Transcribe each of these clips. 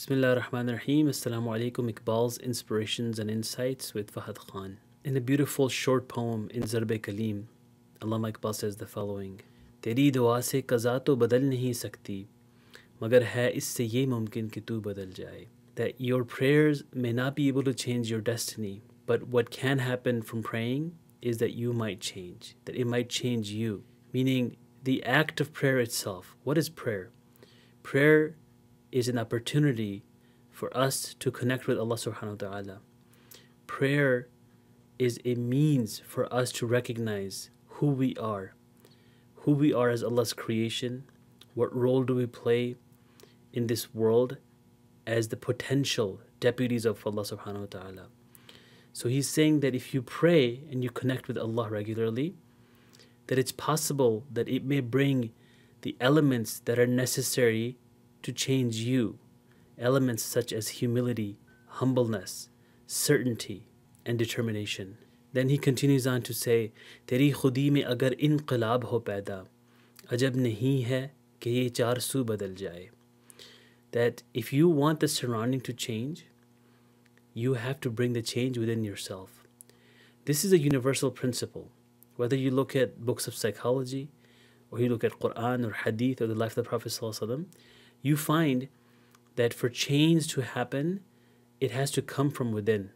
Bismillah ar-Rahman ar-Rahim. Assalamu alaikum. Iqbal's Inspirations and Insights with Fahad Khan. In a beautiful short poem in Zarb Kalim, Allama Iqbal says the following: Teri dua se qaza to badal nahi sakti, magar hai isse ye mumkin ki tu badal jaye. That your prayers may not be able to change your destiny, but what can happen from praying is that you might change, that it might change you. Meaning the act of prayer itself. What is prayer? Prayer is an opportunity for us to connect with Allah subhanahu wa ta'ala. Prayer is a means for us to recognize who we are as Allah's creation, what role do we play in this world as the potential deputies of Allah subhanahu wa ta'ala. So he's saying that if you pray and you connect with Allah regularly, that it's possible that it may bring the elements that are necessary to change you, elements such as humility, humbleness, certainty, and determination. Then he continues on to say, Teri khudi mein agar انقلاب ho پیدا, ajab نہیں ہے کہ یہ چار سو بدل جائے. That if you want the surrounding to change, you have to bring the change within yourself. This is a universal principle. Whether you look at books of psychology, or you look at Quran or Hadith or the life of the Prophet ﷺ, you find that for change to happen, it has to come from within.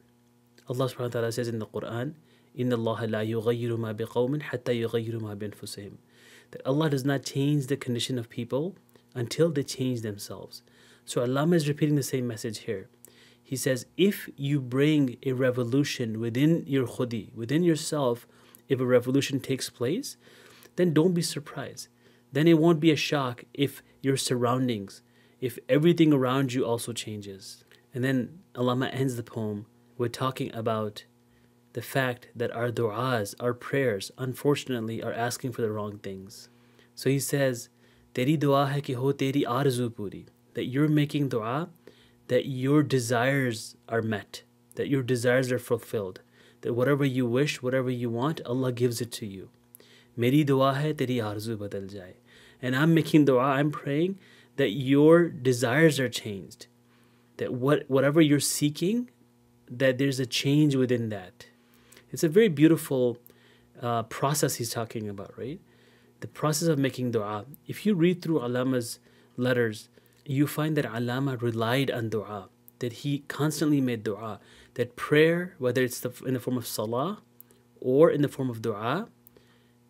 Allah subhanahu wa ta'ala says in the Quran, إِنَّ اللَّهَ لَا يُغَيِّرُ مَا بِقَوْمٍ حَتَّى يُغَيِّرُ مَا بِأَنفُسِهِمْ. That Allah does not change the condition of people until they change themselves. So Allama is repeating the same message here. He says, if you bring a revolution within your khudi, within yourself, if a revolution takes place, then don't be surprised. Then it won't be a shock if your surroundings, if everything around you also changes. And then Allama ends the poem with talking about the fact that our du'as, our prayers, unfortunately are asking for the wrong things. So he says, Teri dua hai ki ho teri Arzoo puri. That you're making dua, that your desires are met, that your desires are fulfilled, that whatever you wish, whatever you want, Allah gives it to you. Meri dua hai teri Arzoo badal jaye. And I'm making dua, I'm praying that your desires are changed, that whatever you're seeking, that there's a change within that. It's a very beautiful process he's talking about, right? The process of making dua. If you read through Allama's letters, you find that Allama relied on dua, that he constantly made dua, that prayer, whether it's in the form of salah or in the form of dua,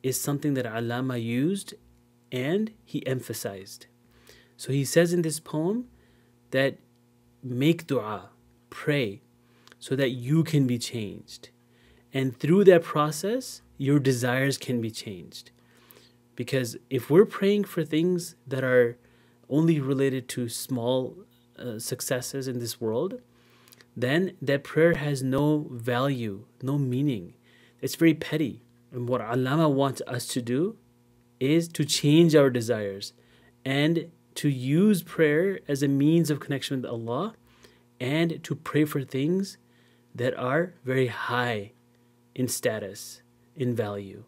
is something that Allama used and he emphasized. So he says in this poem that make dua, pray, so that you can be changed. And through that process, your desires can be changed. Because if we're praying for things that are only related to small successes in this world, then that prayer has no value, no meaning. It's very petty. And what Allama wants us to do is to change our desires and to use prayer as a means of connection with Allah and to pray for things that are very high in status, in value.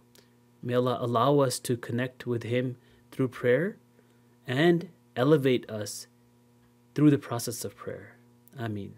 May Allah allow us to connect with Him through prayer and elevate us through the process of prayer. Ameen.